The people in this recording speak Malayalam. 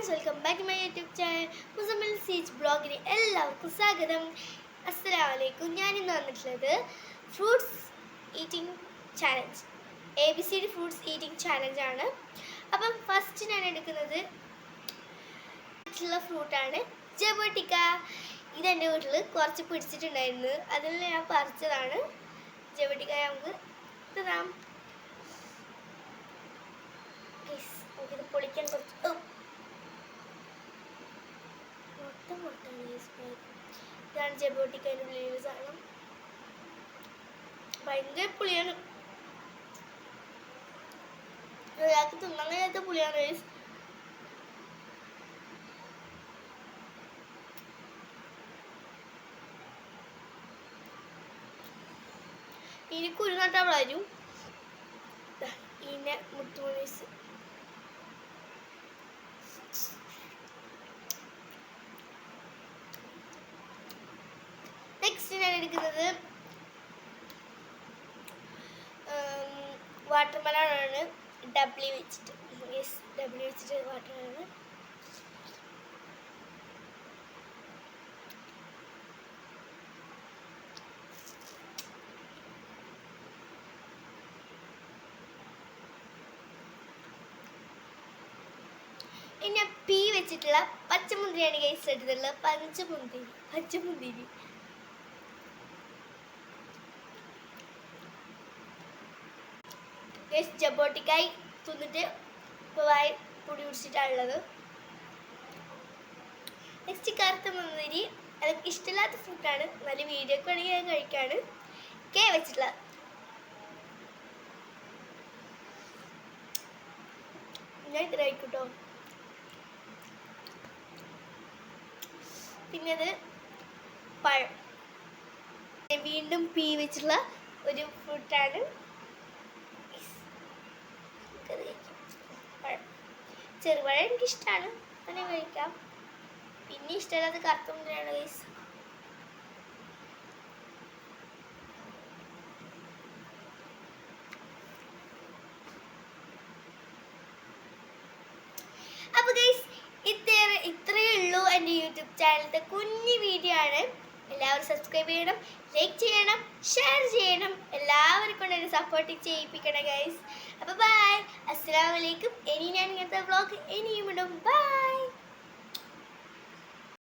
Friends, welcome back to my YouTube channel Muzammil സീച്ച് ബ്ലോഗിന് എല്ലാവർക്കും സ്വാഗതം. അസ്സലാമു അലൈക്കും. ഞാനിന്ന് വന്നിട്ടുള്ളത് fruits eating challenge, ABCD fruits eating ചാലഞ്ചാണ്. അപ്പം ഫസ്റ്റ് ഞാൻ എടുക്കുന്നത് ഫ്രൂട്ടാണ് ജബോട്ടിക്ക. ഇതെൻ്റെ വീട്ടിൽ കുറച്ച് പിടിച്ചിട്ടുണ്ടായിരുന്നു, അതിൽ ഞാൻ പറിച്ചതാണ്. ജബോട്ടിക്ക നമുക്ക് തിന്നാം. നമുക്കിത് പൊളിക്കാൻ കുറച്ച് ഇതാണ് ജബോട്ടിക്കതിൻ്റെ ഉള്ളിലുള്ള സാധനം. ഭയങ്കര പുളിയാണ്, ഒരാൾക്ക് തിന്നാൻ കഴിയാത്ത പുളിയാണ്. ഇനി കുരുനട്ടാ വളരും. ഇതിൻ്റെ മുത്തുമണീസ് നെക്സ്റ്റ് ഞാൻ എടുക്കുന്നത് വാട്ടർമെലണാണ്. ഡബ്ല്യു വെച്ചിട്ട് വാട്ടർമെലൺ. പിന്നെ പി വെച്ചിട്ടുള്ള പച്ചമുന്തിരിയാണ് ഗൈസ് എടുത്തിട്ടുള്ളത്. പച്ചമുന്തിരി ജബോട്ടിക്കായി തിന്നിട്ട് ഇപ്പോൾ വായി പൊടി പിടിച്ചിട്ടാണുള്ളത്. നെക്സ്റ്റ് കറുത്ത മുന്തിരി. അതൊക്കെ ഇഷ്ടമില്ലാത്ത ഫ്രൂട്ടാണ്, നല്ല വീഡിയോക്ക് വേണമെങ്കിൽ ഞാൻ കഴിക്കാണ്. കെ വെച്ചിട്ടുള്ള ഞാൻ ഇത് കഴിക്കൂട്ടോ. പിന്നെ അത് പഴം. വീണ്ടും പി വെച്ചിട്ടുള്ള ഒരു ഫ്രൂട്ടാണ്. ചെറുപഴം എനിക്കിഷ്ടമാണ്, അങ്ങനെ കഴിക്കാം. പിന്നെ ഇഷ്ടമല്ലാത്ത കറുത്ത മുന്തിരിയാണ് ഗൈസ്. അപ്പോൾ ഗൈസ് ഇത്രയേ ഉള്ളൂ എൻ്റെ യൂട്യൂബ് ചാനലിൻ്റെ കുഞ്ഞു വീഡിയോ ആണ്. എല്ലാവരും സബ്സ്ക്രൈബ് ചെയ്യണം, ലൈക്ക് ചെയ്യണം, ഷെയർ ചെയ്യണം. എല്ലാവരും കൊണ്ട് എന്നെ സപ്പോർട്ട് ചെയ്യിപ്പിക്കണം ഗൈസ്. അപ്പോൾ ബൈ, അസ്സലാമു അലൈക്കും. ഇനി ഞാൻ ഇങ്ങനത്തെ വ്ളോഗ് ഇനിയും ഇടും. ബൈ.